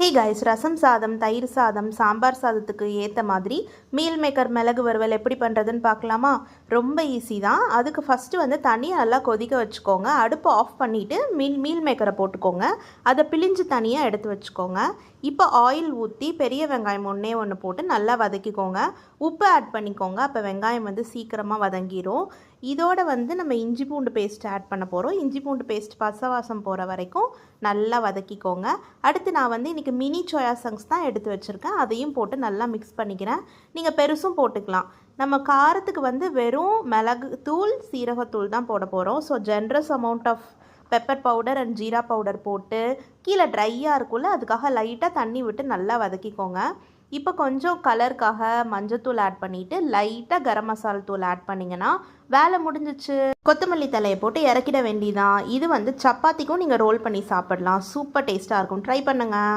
Hey guys, ரசம் சாதம், தயிர் சாதம், சாம்பார் சாதத்துக்கு ஏற்ற மாதிரி மீல் மேக்கர் மிளகு வறுவல் எப்படி பண்ணுறதுன்னு பார்க்கலாமா? ரொம்ப ஈஸி தான். அதுக்கு ஃபஸ்ட்டு வந்து தண்ணியை நல்லா கொதிக்க வச்சுக்கோங்க. அடுப்பு ஆஃப் பண்ணிவிட்டு மீல் மேக்கரை போட்டுக்கோங்க. அதை பிழிஞ்சு தனியாக எடுத்து வச்சுக்கோங்க. இப்போ ஆயில் ஊற்றி பெரிய வெங்காயம் ஒன்று போட்டு நல்லா வதக்கிக்கோங்க. உப்பு ஆட் பண்ணிக்கோங்க. அப்போ வெங்காயம் வந்து சீக்கிரமாக வதங்கிடும். இதோட வந்து நம்ம இஞ்சி பூண்டு பேஸ்ட் ஆட் பண்ண போகிறோம். இஞ்சி பூண்டு பேஸ்ட் பச்சை போகிற வரைக்கும் நல்லா வதக்கிக்கோங்க. அடுத்து நான் வந்து இன்றைக்கி மினி சோயா சங்க்ஸ் தான் எடுத்து வச்சுருக்கேன். அதையும் போட்டு நல்லா மிக்ஸ் பண்ணிக்கிறேன். நீங்கள் பெருசும் போட்டுக்கலாம். நம்ம காரத்துக்கு வந்து வெறும் மிளகு தூள், சீரகத்தூள் தான் போட போகிறோம். So generous amount of pepper powder and jeera powder போட்டு கீழே ட்ரையாக இருக்கும்ல, அதுக்காக லைட்டாக தண்ணி விட்டு நல்லா வதக்கிக்கோங்க. இப்போ கொஞ்சம் கலருக்காக மஞ்சத்தூள் ஆட் பண்ணிவிட்டு லைட்டாக கரம் மசாலா தூள் ஆட் பண்ணிங்கன்னா வேலை முடிஞ்சிச்சு. கொத்தமல்லி தலையை போட்டு இறக்கிட வேண்டியதான். இது வந்து சப்பாத்திக்கும் நீங்கள் ரோல் பண்ணி சாப்பிடலாம். சூப்பர் டேஸ்ட்டாக இருக்கும். ட்ரை பண்ணுங்கள்.